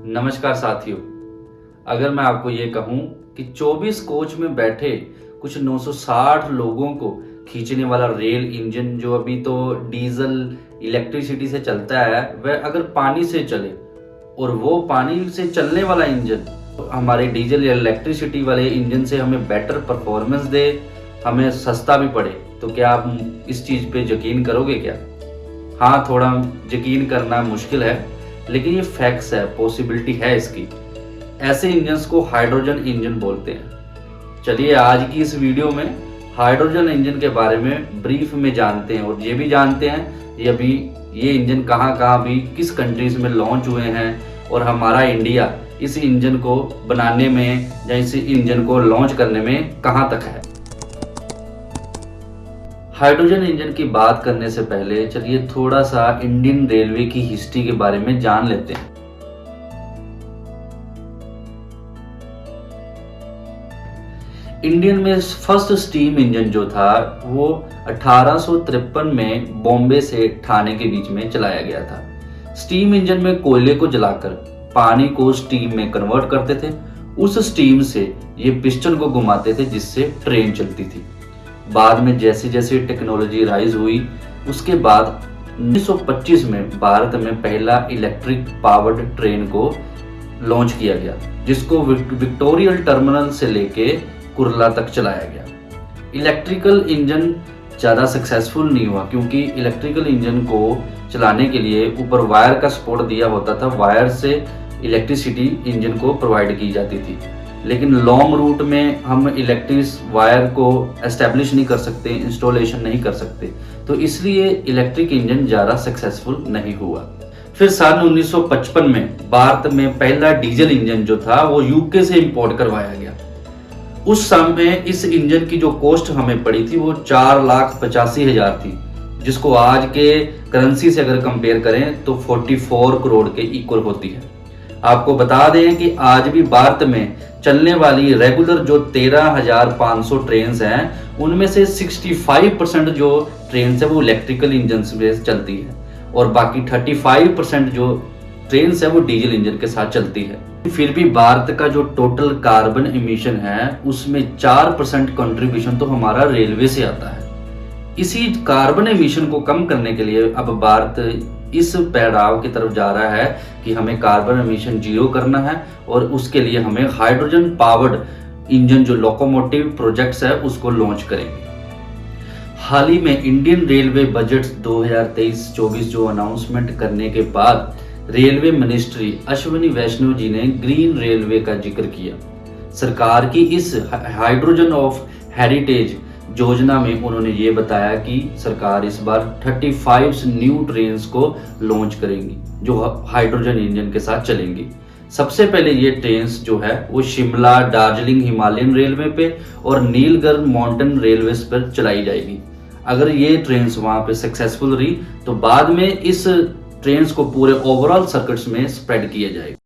नमस्कार साथियों। अगर मैं आपको ये कहूं कि 24 कोच में बैठे कुछ 960 लोगों को खींचने वाला रेल इंजन जो अभी तो डीजल इलेक्ट्रिसिटी से चलता है, वह अगर पानी से चले और वो पानी से चलने वाला इंजन हमारे डीजल या इलेक्ट्रिसिटी वाले इंजन से हमें बेटर परफॉर्मेंस दे, हमें सस्ता भी पड़े, तो क्या आप इस चीज़ पे यकीन करोगे क्या? हाँ, थोड़ा यकीन करना मुश्किल है, लेकिन ये फैक्ट्स है, पॉसिबिलिटी है इसकी। ऐसे इंजन्स को हाइड्रोजन इंजन बोलते हैं। चलिए आज की इस वीडियो में हाइड्रोजन इंजन के बारे में ब्रीफ में जानते हैं और ये भी जानते हैं ये इंजन कहाँ भी किस कंट्रीज में लॉन्च हुए हैं और हमारा इंडिया इस इंजन को बनाने में या इस इंजन को लॉन्च करने में कहाँ तक है। हाइड्रोजन इंजन की बात करने से पहले चलिए थोड़ा सा इंडियन रेलवे की हिस्ट्री के बारे में जान लेते हैं। इंडियन में फर्स्ट स्टीम इंजन जो था वो 1853 में बॉम्बे से ठाणे के बीच में चलाया गया था। स्टीम इंजन में कोयले को जलाकर पानी को स्टीम में कन्वर्ट करते थे। उस स्टीम से ये पिस्टन को घुमाते थे जिससे ट्रेन चलती थी। बाद में जैसे जैसे टेक्नोलॉजी राइज हुई, उसके बाद 1925 में भारत में पहला इलेक्ट्रिक पावर्ड ट्रेन को लॉन्च किया गया, जिसको विक्टोरियल टर्मिनल से लेके कुर्ला तक चलाया गया। इलेक्ट्रिकल इंजन ज़्यादा सक्सेसफुल नहीं हुआ क्योंकि इलेक्ट्रिकल इंजन को चलाने के लिए ऊपर वायर का सपोर्ट दिया होता था। वायर से इलेक्ट्रिसिटी इंजन को प्रोवाइड की जाती थी, लेकिन लॉन्ग रूट में हम इलेक्ट्रिक वायर को एस्टेब्लिश नहीं कर सकते, इंस्टॉलेशन नहीं कर सकते, तो इसलिए इलेक्ट्रिक इंजन ज़्यादा सक्सेसफुल नहीं हुआ। फिर साल 1955 में भारत में पहला डीजल इंजन जो था वो यूके से इंपोर्ट करवाया गया। उस समय इस इंजन की जो कॉस्ट हमें पड़ी थी वो 4,85,000 थी, जिसको आज के करेंसी से अगर कंपेयर करें तो 44 करोड़ के इक्वल होती है। आपको बता दें कि आज भी भारत में चलने वाली रेगुलर जो 13,500 ट्रेन हैं, उनमें से 65% जो ट्रेन है वो इलेक्ट्रिकल इंजन से चलती है और बाकी 35% जो ट्रेन है वो डीजल इंजन के साथ चलती है। फिर भी भारत का जो टोटल कार्बन इमिशन है उसमें 4% कंट्रीब्यूशन तो हमारा रेलवे से आता है। इसी कार्बन इमिशन को कम करने के लिए अब भारत इस पड़ाव की तरफ जा रहा है कि हमें कार्बन इमिशन जीरो करना है और उसके लिए हमें हाइड्रोजन पावर्ड इंजन जो लोकोमोटिव प्रोजेक्ट्स है उसको लॉन्च करेंगे। हाल ही में इंडियन रेलवे बजट 2023-24 जो अनाउंसमेंट करने के बाद रेलवे मिनिस्ट्री अश्विनी वैष्णव जी ने ग्रीन रेलवे का जिक्र किया। सरकार की इस हाइड्रोजन ऑफ हेरिटेज योजना में उन्होंने ये बताया कि सरकार इस बार 35 न्यू ट्रेन्स को लॉन्च करेंगी जो हाइड्रोजन इंजन के साथ चलेंगी। सबसे पहले ये ट्रेन्स जो है वो शिमला दार्जिलिंग हिमालयन रेलवे पे और नीलगिरी माउंटेन रेलवे पर चलाई जाएगी। अगर ये ट्रेन्स वहां पे सक्सेसफुल रही तो बाद में इस ट्रेन्स को पूरे ओवरऑल सर्किट्स में स्प्रेड किया जाएगा।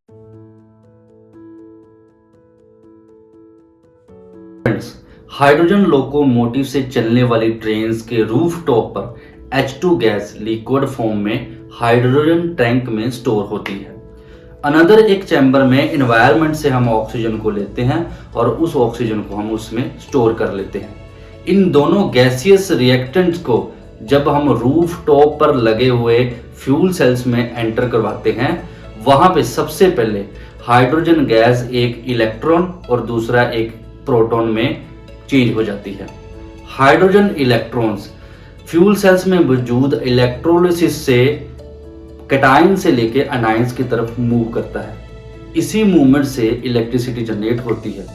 हाइड्रोजन लोकोमोटिव से चलने वाली ट्रेन्स के रूफ टॉप पर H2 गैस लिक्विड फॉर्म में हाइड्रोजन टैंक में स्टोर होती है। अनदर एक चैम्बर में एनवायरनमेंट से हम ऑक्सीजन को लेते हैं और उस ऑक्सीजन को हम उसमें स्टोर कर लेते हैं। इन दोनों गैसियस रिएक्टेंट्स को जब हम रूफ टॉप पर लगे हुए फ्यूल सेल्स में एंटर करवाते हैं, वहां पे सबसे पहले हाइड्रोजन गैस एक इलेक्ट्रॉन और दूसरा एक प्रोटॉन में चेंज हो जाती है। हाइड्रोजन इलेक्ट्रॉन्स फ्यूल सेल्स में मौजूद इलेक्ट्रोलिसिस से कैटायन से लेके अनायंस की तरफ मूव करता है। इसी मूवमेंट से इलेक्ट्रिसिटी जनरेट होती है।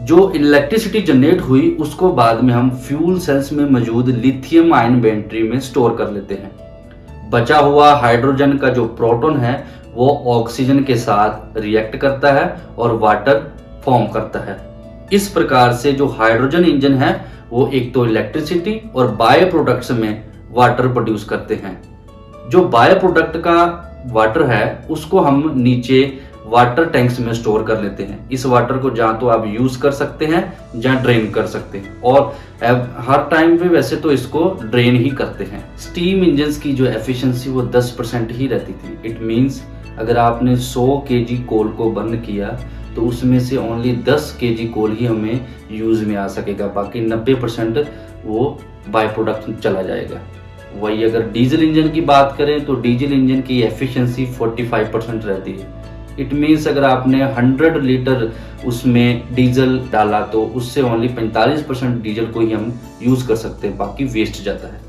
जो इलेक्ट्रिसिटी जनरेट हुई उसको बाद में हम फ्यूल सेल्स में मौजूद लिथियम आयन बैटरी में स्टोर कर लेते हैं। बचा हुआ हाइड्रोजन का जो प्रोटॉन है वो ऑक्सीजन के साथ रिएक्ट करता है और वाटर फॉर्म करता है। इस प्रकार से जो हाइड्रोजन इंजन है वो एक तो इलेक्ट्रिसिटी और बायो प्रोडक्ट्स में वाटर प्रोड्यूस करते हैं। जो बायो प्रोडक्ट का वाटर है उसको हम नीचे वाटर टैंक्स में स्टोर कर लेते हैं। इस वाटर को जहाँ तो आप यूज कर सकते हैं जहाँ ड्रेन कर सकते हैं, और हर टाइम पे वैसे तो इसको ड्रेन ही करते हैं। स्टीम इंजन्स की जो एफिशिएंसी वो 10% ही रहती थी। इट मींस अगर आपने 100 केजी कोल को बर्न किया तो उसमें से ओनली 10 केजी कोल ही हमें यूज़ में आ सकेगा, बाकी 90% वो बाय प्रोडक्ट चला जाएगा। वही अगर डीजल इंजन की बात करें तो डीजल इंजन की एफिशिएंसी 45% रहती है। इट मीन्स अगर आपने 100 लीटर उसमें डीजल डाला तो उससे ओनली 45% डीजल को ही हम यूज़ कर सकते हैं, बाकी वेस्ट जाता है।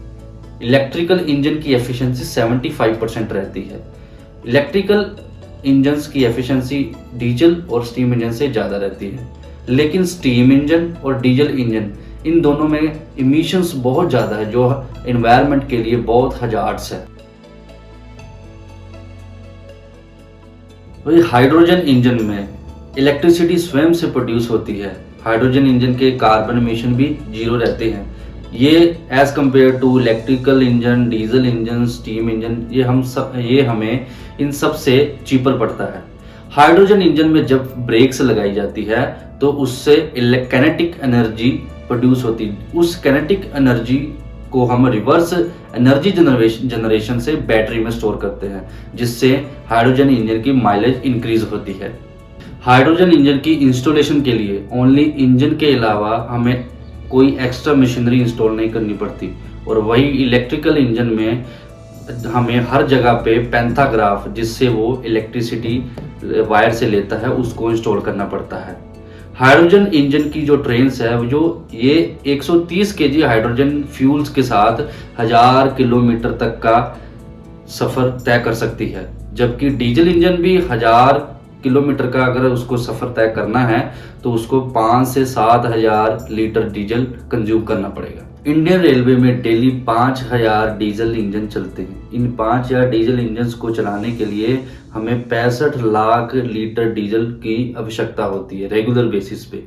इलेक्ट्रिकल इंजन की एफिशिएंसी 75% रहती है। इलेक्ट्रिकल इंजन्स की एफिशिएंसी डीजल और स्टीम इंजन से ज़्यादा रहती है, लेकिन स्टीम इंजन और डीजल इंजन इन दोनों में इमिशंस बहुत ज़्यादा है जो एनवायरनमेंट के लिए बहुत हजार्ड्स है। वही हाइड्रोजन इंजन में इलेक्ट्रिसिटी स्वयं से प्रोड्यूस होती है। हाइड्रोजन इंजन के कार्बन एमिशन भी जीरो रहते हैं। ये as compare to electrical engine, diesel engine, steam engine, ये हमें इन सब से चीपर पड़ता है। हाइड्रोजन इंजन में जब ब्रेक्स लगाई जाती है तो उससे काइनेटिक एनर्जी प्रोड्यूस होती है। उस काइनेटिक एनर्जी को हम रिवर्स एनर्जी जनरेशन से बैटरी में स्टोर करते हैं, जिससे हाइड्रोजन इंजन की माइलेज इंक्रीज होती है। हाइड्रोजन इंजन की इंस्टॉलेशन के लिए ओनली इंजन के अलावा हमें कोई एक्स्ट्रा मशीनरी इंस्टॉल नहीं करनी पड़ती, और वही इलेक्ट्रिकल इंजन में हमें हर जगह पे पैंथाग्राफ, जिससे वो इलेक्ट्रिसिटी वायर से लेता है, उसको इंस्टॉल करना पड़ता है। हाइड्रोजन इंजन की जो ट्रेन्स है जो ये 130 केजी हाइड्रोजन फ्यूल्स के साथ 1000 किलोमीटर तक का सफ़र तय कर सकती है, जबकि डीजल इंजन भी 1000 किलोमीटर का अगर उसको सफ़र तय करना है तो उसको 5 से 7,000 लीटर डीजल कंज्यूम करना पड़ेगा। इंडियन रेलवे में डेली 5000 डीजल इंजन चलते हैं। इन 5000 डीजल इंजन को चलाने के लिए हमें 65 लाख लीटर डीजल की आवश्यकता होती है रेगुलर बेसिस पे।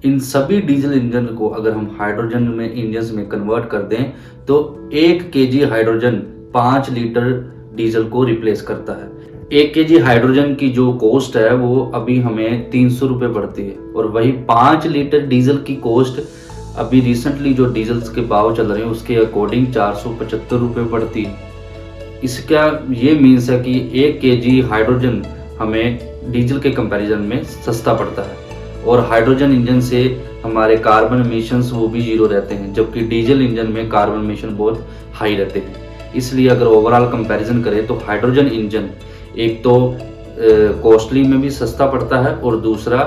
इन सभी डीजल इंजन को अगर हम हाइड्रोजन में इंजन में कन्वर्ट कर दें तो 1 केजी हाइड्रोजन 5 लीटर डीजल को रिप्लेस करता है। 1 केजी हाइड्रोजन की जो कॉस्ट है वो अभी हमें 300 रुपये पड़ती है, और वही 5 लीटर डीजल की कॉस्ट अभी रिसेंटली जो डीजल के भाव चल रहे हैं उसके अकॉर्डिंग 475 रुपये पड़ती है। इसका ये मीन्स है कि 1 केजी हाइड्रोजन हमें डीजल के कंपैरिजन में सस्ता पड़ता है, और हाइड्रोजन इंजन से हमारे कार्बन एमिशंस वो भी जीरो रहते हैं, जबकि डीजल इंजन में कार्बन एमिशन बहुत हाई रहते हैं। इसलिए अगर ओवरऑल कंपैरिजन करें तो हाइड्रोजन इंजन एक तो कॉस्टली में भी सस्ता पड़ता है, और दूसरा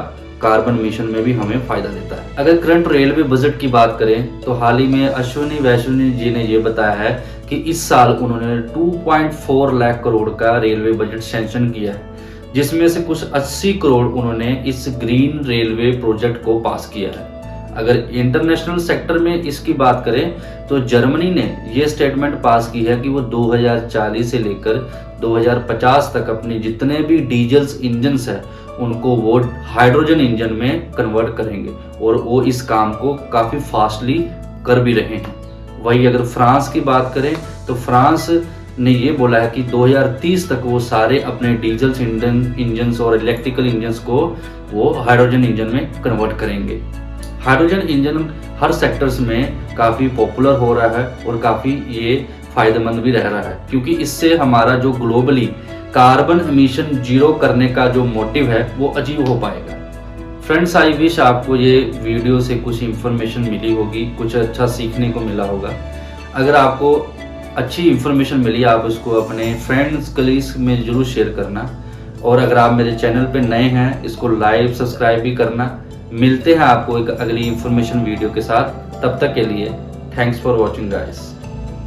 कार्बन मिशन में भी हमें फायदा देता है। अगर करंट रेलवे बजट की बात करें तो हाल ही में अश्विनी वैष्णव जी ने ये बताया है कि इस साल उन्होंने 2.4 लाख करोड़ का रेलवे बजट सैंक्शन किया है, जिसमें से कुछ 80 करोड़ उन्होंने इस ग्रीन रेलवे प्रोजेक्ट को पास किया है। अगर इंटरनेशनल सेक्टर में इसकी बात करें तो जर्मनी ने ये स्टेटमेंट पास की है कि वो 2040 से लेकर 2050 तक अपने जितने भी डीजल्स इंजन्स है उनको वो हाइड्रोजन इंजन में कन्वर्ट करेंगे, और वो इस काम को काफ़ी फास्टली कर भी रहे हैं। वही अगर फ्रांस की बात करें तो फ्रांस ने ये बोला है कि 2030 तक वो सारे अपने डीजल इंजन्स और इलेक्ट्रिकल इंजन्स को वो हाइड्रोजन इंजन में कन्वर्ट करेंगे। हाइड्रोजन इंजन हर सेक्टर्स में काफ़ी पॉपुलर हो रहा है और काफ़ी ये फायदेमंद भी रह रहा है, क्योंकि इससे हमारा जो ग्लोबली कार्बन एमिशन जीरो करने का जो मोटिव है वो अचीव हो पाएगा। फ्रेंड्स, आई विश आपको ये वीडियो से कुछ इन्फॉर्मेशन मिली होगी, कुछ अच्छा सीखने को मिला होगा। अगर आपको अच्छी इन्फॉर्मेशन मिली आप उसको अपने फ्रेंड्स कलीग्स में ज़रूर शेयर करना, और अगर आप मेरे चैनल पे नए हैं इसको लाइक सब्सक्राइब भी करना। मिलते हैं आपको एक अगली इन्फॉर्मेशन वीडियो के साथ, तब तक के लिए थैंक्स फॉर वॉचिंग गाइस।